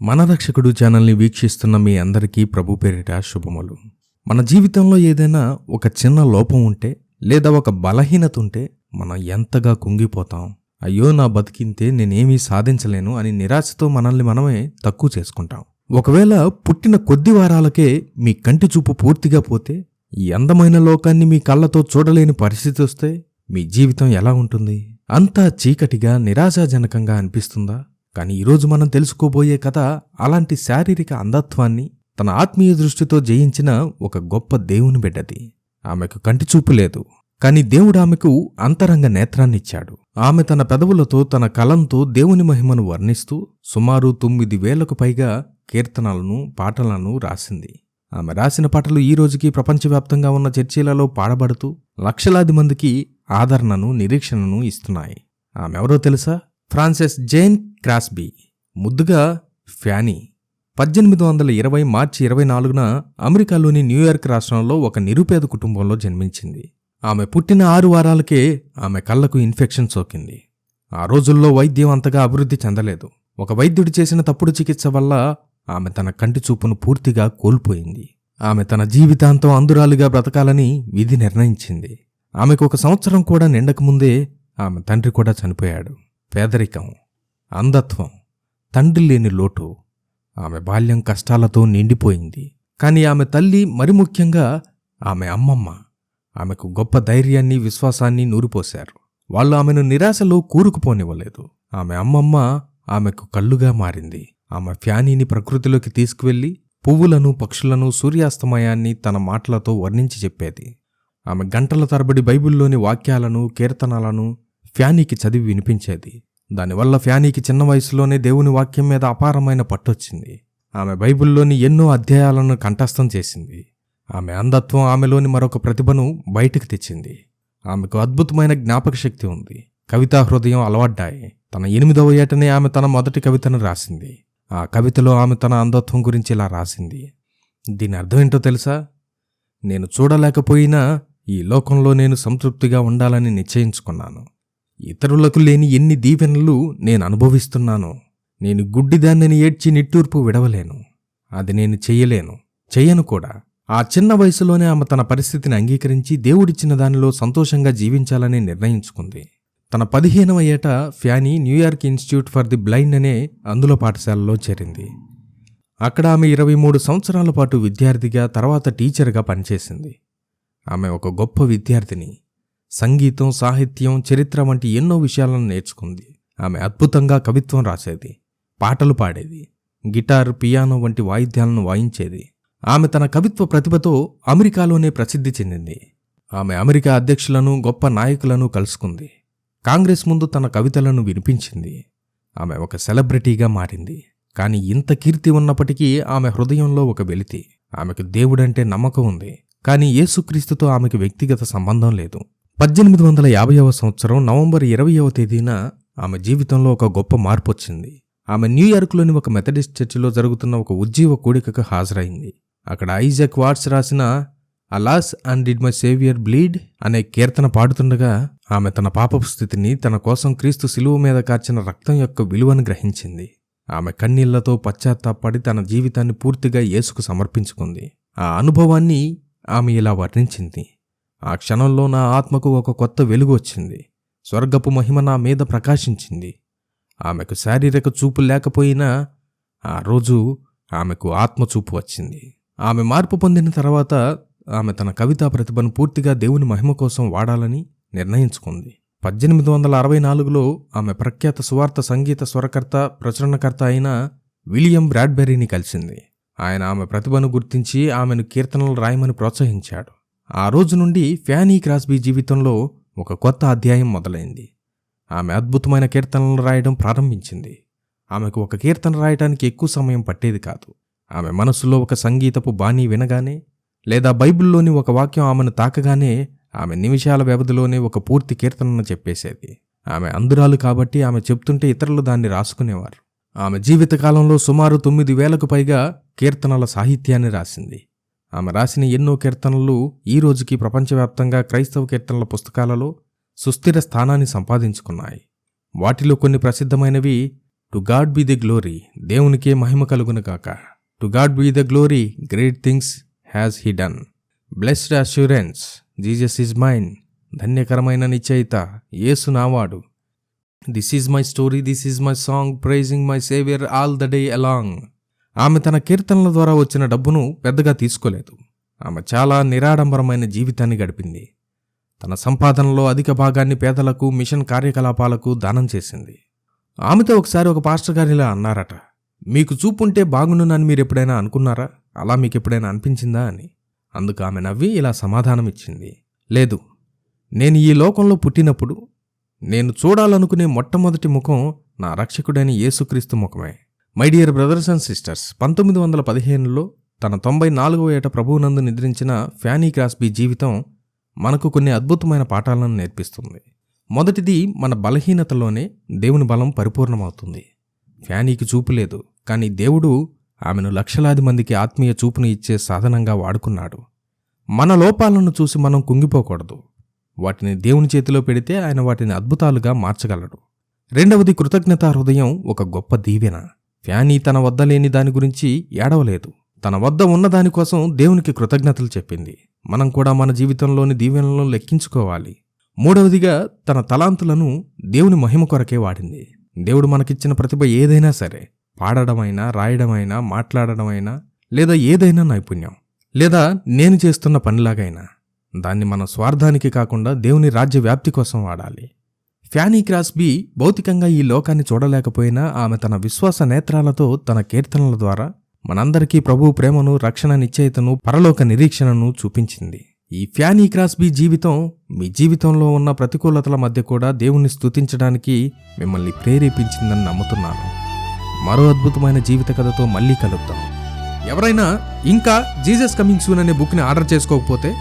మన రక్షకుడు ఛానల్ని వీక్షిస్తున్న మీ అందరికీ ప్రభు పేరిట శుభములు. మన జీవితంలో ఏదైనా ఒక చిన్న లోపం ఉంటే లేదా ఒక బలహీనత ఉంటే మనం ఎంతగా కుంగిపోతాం. అయ్యో నా బతికింతే నేనేమీ సాధించలేను అని నిరాశతో మనల్ని మనమే తక్కువ చేసుకుంటాం. ఒకవేళ పుట్టిన కొద్ది వారాలకే మీ కంటి చూపు పూర్తిగా పోతే, ఈ అందమైన లోకాన్ని మీ కళ్ళతో చూడలేని పరిస్థితి వస్తే మీ జీవితం ఎలా ఉంటుంది? అంతా చీకటిగా నిరాశాజనకంగా అనిపిస్తుందా? కానీ ఈరోజు మనం తెలుసుకోబోయే కథ అలాంటి శారీరక అంధత్వాన్ని తన ఆత్మీయ దృష్టితో జయించిన ఒక గొప్ప దేవుని బిడ్డది. ఆమెకు కంటి చూపు లేదు, కానీ దేవుడు ఆమెకు అంతరంగ నేత్రాన్నిచ్చాడు. ఆమె తన పెదవులతో తన కలంతో దేవుని మహిమను వర్ణిస్తూ సుమారు 9,000కు పైగా కీర్తనలను పాటలను రాసింది. ఆమె రాసిన పాటలు ఈ రోజుకి ప్రపంచవ్యాప్తంగా ఉన్న చర్చిలలో పాడబడుతూ లక్షలాది మందికి ఆదరణను, నిరీక్షణను ఇస్తున్నాయి. ఆమెవరో తెలుసా? ఫ్రాన్సెస్ జేన్ క్రాస్బీ, ముద్దుగా ఫ్యానీ. 1820 మార్చి 24న అమెరికాలోని న్యూయార్క్ రాష్ట్రంలో ఒక నిరుపేద కుటుంబంలో జన్మించింది. ఆమె పుట్టిన 6 వారాలకే ఆమె కళ్లకు ఇన్ఫెక్షన్ సోకింది. ఆ రోజుల్లో వైద్యం అంతగా అభివృద్ధి చెందలేదు. ఒక వైద్యుడు చేసిన తప్పుడు చికిత్స వల్ల ఆమె తన కంటి చూపును పూర్తిగా కోల్పోయింది. ఆమె తన జీవితాంతం అంధురాలిగా బ్రతకాలని విధి నిర్ణయించింది. ఆమెకు 1 సంవత్సరం కూడా నిండకముందే ఆమె తండ్రి కూడా చనిపోయాడు. పేదరికం, అంధత్వం, తండ్రి లేని లోటు, ఆమె బాల్యం కష్టాలతో నిండిపోయింది. కానీ ఆమె తల్లి, మరి ముఖ్యంగా ఆమె అమ్మమ్మ ఆమెకు గొప్ప ధైర్యాన్ని, విశ్వాసాన్ని నూరిపోశారు. వాళ్ళు ఆమెను నిరాశలో కూరుకుపోనివ్వలేదు. ఆమె అమ్మమ్మ ఆమెకు కళ్ళుగా మారింది. ఆమె ఫ్యానీని ప్రకృతిలోకి తీసుకువెళ్లి పువ్వులను, పక్షులను, సూర్యాస్తమయాన్ని తన మాటలతో వర్ణించి చెప్పేది. ఆమె గంటల తరబడి బైబిల్లోని వాక్యాలను, కీర్తనలను ఫ్యానీకి చదివి వినిపించేది. దానివల్ల ఫ్యానీకి చిన్న వయసులోనే దేవుని వాక్యం మీద అపారమైన పట్టొచ్చింది. ఆమె బైబిల్లోని ఎన్నో అధ్యాయాలను కంఠస్థం చేసింది. ఆమె అంధత్వం ఆమెలోని మరొక ప్రతిభను బయటకు తెచ్చింది. ఆమెకు అద్భుతమైన జ్ఞాపక శక్తి ఉంది. కవితా హృదయం అలవడ్డాయి. తన 8వ ఏటనే ఆమె తన మొదటి కవితను రాసింది. ఆ కవితలో ఆమె తన అంధత్వం గురించి ఇలా రాసింది. దీని అర్థమేంటో తెలుసా? నేను చూడలేకపోయినా ఈ లోకంలో నేను సంతృప్తిగా ఉండాలని నిశ్చయించుకున్నాను. ఇతరులకు లేని ఎన్ని దీవెనలు నేను అనుభవిస్తున్నానో. నేను గుడ్డిదాన్నని ఏడ్చి నిట్టూర్పు విడవలేను. అది నేను చెయ్యను కూడా. ఆ చిన్న వయసులోనే ఆమె తన పరిస్థితిని అంగీకరించి దేవుడిచ్చిన దానిలో సంతోషంగా జీవించాలని నిర్ణయించుకుంది. తన 15వ ఏట fanny New York institute for the blind అనే అందుల పాఠశాలలో చేరింది. అక్కడ ఆమె 23 సంవత్సరాల పాటు విద్యార్థిగా, తర్వాత టీచర్గా పనిచేసింది. ఆమె ఒక గొప్ప విద్యార్థిని. సంగీతం, సాహిత్యం, చరిత్ర వంటి ఎన్నో విషయాలను నేర్చుకుంది. ఆమె అద్భుతంగా కవిత్వం రాసేది, పాటలు పాడేది, గిటార్, పియానో వంటి వాయిద్యాలను వాయించేది. ఆమె తన కవిత్వ ప్రతిభతో అమెరికాలోనే ప్రసిద్ధి చెందింది. ఆమె అమెరికా అధ్యక్షులను, గొప్ప నాయకులను కలుసుకుంది. కాంగ్రెస్ ముందు తన కవితలను వినిపించింది. ఆమె ఒక సెలబ్రిటీగా మారింది. కానీ ఇంత కీర్తి ఉన్నప్పటికీ ఆమె హృదయంలో ఒక వెలితి. ఆమెకు దేవుడంటే నమ్మకం ఉంది, కానీ యేసుక్రీస్తుతో ఆమెకు వ్యక్తిగత సంబంధం లేదు. 1850వ సంవత్సరం నవంబర్ 20వ తేదీన ఆమె జీవితంలో ఒక గొప్ప మార్పు వచ్చింది. ఆమె న్యూయార్క్లోని ఒక మెథడిస్ట్ చర్చిలో జరుగుతున్న ఒక ఉజ్జీవ కూడికకు హాజరైంది. అక్కడ ఐజాక్ వాట్స్ రాసిన alas and did my saviour bleed అనే కీర్తన పాడుతుండగా ఆమె తన పాపపు స్థితిని, తన కోసం క్రీస్తు శిలువ మీద కార్చిన రక్తం యొక్క విలువను గ్రహించింది. ఆమె కన్నీళ్లతో పశ్చాత్తాపడి తన జీవితాన్ని పూర్తిగా యేసుకు సమర్పించుకుంది. ఆ అనుభవాన్ని ఆమె ఇలా వర్ణించింది. ఆ క్షణంలో నా ఆత్మకు ఒక కొత్త వెలుగు వచ్చింది. స్వర్గపు మహిమ నా మీద ప్రకాశించింది. ఆమెకు శారీరక చూపు లేకపోయినా ఆ రోజు ఆమెకు ఆత్మచూపు వచ్చింది. ఆమె మార్పు పొందిన తర్వాత ఆమె తన కవితా ప్రతిభను పూర్తిగా దేవుని మహిమ కోసం వాడాలని నిర్ణయించుకుంది. 1864లో ఆమె ప్రఖ్యాత సువార్త సంగీత స్వరకర్త, ప్రచురణకర్త అయిన విలియం బ్రాడ్బెర్రీని కలిసింది. ఆయన ఆమె ప్రతిభను గుర్తించి ఆమెను కీర్తనలు రాయమని ప్రోత్సహించాడు. ఆ రోజు నుండి ఫ్యానీ క్రాస్బీ జీవితంలో ఒక కొత్త అధ్యాయం మొదలైంది. ఆమె అద్భుతమైన కీర్తనలు రాయడం ప్రారంభించింది. ఆమెకు ఒక కీర్తన రాయడానికి ఎక్కువ సమయం పట్టేది కాదు. ఆమె మనసులో ఒక సంగీతపు బాణీ వినగానే, లేదా బైబిల్లోని ఒక వాక్యం ఆమెను తాకగానే ఆమె నిమిషాల వ్యవధిలోనే ఒక పూర్తి కీర్తనను చెప్పేసేది. ఆమె అంధురాలు కాబట్టి ఆమె చెప్తుంటే ఇతరులు దాన్ని రాసుకునేవారు. ఆమె జీవితకాలంలో సుమారు 9,000కు పైగా కీర్తనల సాహిత్యాన్ని రాసింది. ఆమె రాసిన ఎన్నో కీర్తనలు ఈ రోజుకి ప్రపంచవ్యాప్తంగా క్రైస్తవ కీర్తనల పుస్తకాలలో సుస్థిర స్థానాన్ని సంపాదించుకున్నాయి. వాటిలో కొన్ని ప్రసిద్ధమైనవి to God be the glory, దేవునికే మహిమ కలుగును గాక. To God be the glory, great things has he done. Blessed assurance, Jesus is mine. ధన్యకరమైన నిశ్చయిత, యేసు నావాడు. This is my story, this is my song, praising my saviour all the day along. ఆమె తన కీర్తనల ద్వారా వచ్చిన డబ్బును పెద్దగా తీసుకోలేదు. ఆమె చాలా నిరాడంబరమైన జీవితాన్ని గడిపింది. తన సంపాదనలో అధిక భాగాన్ని పేదలకు, మిషన్ కార్యకలాపాలకు దానం చేసింది. ఆమెతో ఒకసారి ఒక పాస్టర్ గారు ఇలా అన్నారట, మీకు చూపుంటే బాగుండునని మీరు ఎప్పుడైనా అనుకున్నారా? అలా మీకు ఎప్పుడైనా అనిపించిందా అని. అందుకు ఆమె నవ్వి ఇలా సమాధానమిచ్చింది, లేదు, నేను ఈ లోకంలో పుట్టినప్పుడు నేను చూడాలనుకునే మొట్టమొదటి ముఖం నా రక్షకుడైన యేసుక్రీస్తు ముఖమే. My dear brothers and sisters, 1915లో తన 94వ ఏట ప్రభువునందు నిద్రించిన ఫ్యానీ క్రాస్బీ జీవితం మనకు కొన్ని అద్భుతమైన పాఠాలను నేర్పిస్తుంది. మొదటిది, మన బలహీనతలోనే దేవుని బలం పరిపూర్ణమవుతుంది. ఫ్యానీకి చూపు లేదు, కానీ దేవుడు ఆమెను లక్షలాది మందికి ఆత్మీయ చూపును ఇచ్చే సాధనంగా వాడుకున్నాడు. మన లోపాలను చూసి మనం కుంగిపోకూడదు. వాటిని దేవుని చేతిలో పెడితే ఆయన వాటిని అద్భుతాలుగా మార్చగలడు. రెండవది, కృతజ్ఞతా హృదయం ఒక గొప్ప దీవెన. ఫ్యానీ తన వద్ద లేని దాని గురించి ఏడవలేదు. తన వద్ద ఉన్న దానికోసం దేవునికి కృతజ్ఞతలు చెప్పింది. మనం కూడా మన జీవితంలోని దీవెనలను లెక్కించుకోవాలి. మూడవదిగా, తన తలాంతులను దేవుని మహిమ కొరకే వాడింది. దేవుడు మనకిచ్చిన ప్రతిభ ఏదైనా సరే, పాడడమైనా, రాయడమైనా, మాట్లాడడమైనా, లేదా ఏదైనా నైపుణ్యం, లేదా నేను చేస్తున్న పనిలాగైనా, దాన్ని మన స్వార్థానికి కాకుండా దేవుని రాజ్య వ్యాప్తి కోసం వాడాలి. ఫ్యానీ క్రాస్బీ భౌతికంగా ఈ లోకాన్ని చూడలేకపోయినా ఆమె తన విశ్వాస నేత్రాలతో తన కీర్తనల ద్వారా మనందరికీ ప్రభువు ప్రేమను, రక్షణ నిశ్చయితను, పరలోక నిరీక్షణను చూపించింది. ఈ ఫ్యానీ క్రాస్బీ జీవితం మీ జీవితంలో ఉన్న ప్రతికూలతల మధ్య కూడా దేవుణ్ణి స్తుతించడానికి మిమ్మల్ని ప్రేరేపించిందని నమ్ముతున్నాను. మరో అద్భుతమైన జీవిత కథతో మళ్ళీ కలుద్దాం. ఎవరైనా ఇంకా జీసస్ కమింగ్ సూన్ అనే బుక్ని ఆర్డర్ చేసుకోకపోతే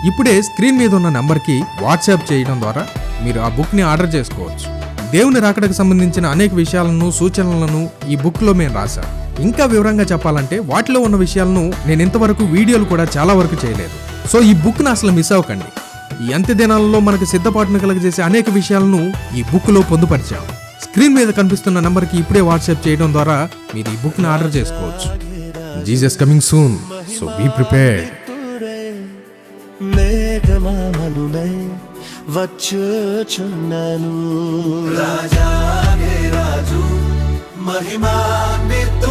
ఇప్పుడే స్క్రీన్ మీద ఉన్న నంబర్కి వాట్సాప్ చేయడం ద్వారా మీరు ఆ బుక్ని ఆర్డర్ చేసుకోవచ్చు. దేవుని రాకడకు సంబంధించిన అనేక విషయాలను, సూచనలను ఈ బుక్లో మేము రాశాం. ఇంకా వివరంగా చెప్పాలంటే వాటిలో ఉన్న విషయాలను నేను ఇంతవరకు వీడియోలు కూడా చాలా వరకు చేయలేదు. సో ఈ బుక్ను అసలు మిస్ అవ్వకండి. ఈ అంత్య దినాలలో మనకు సిద్ధపాటును కలగజేసే అనేక విషయాలను ఈ బుక్లో పొందుపరిచాం. స్క్రీన్ మీద కనిపిస్తున్న నంబర్కి ఇప్పుడే వాట్సాప్ చేయడం ద్వారా మీరు ఈ బుక్ని ఆర్డర్ చేసుకోవచ్చు. Jesus coming soon, so be prepared. మేఘమామనునై వచ్చుచున్నాను, రాజాగే రాజు మహిమాన్వితుడైన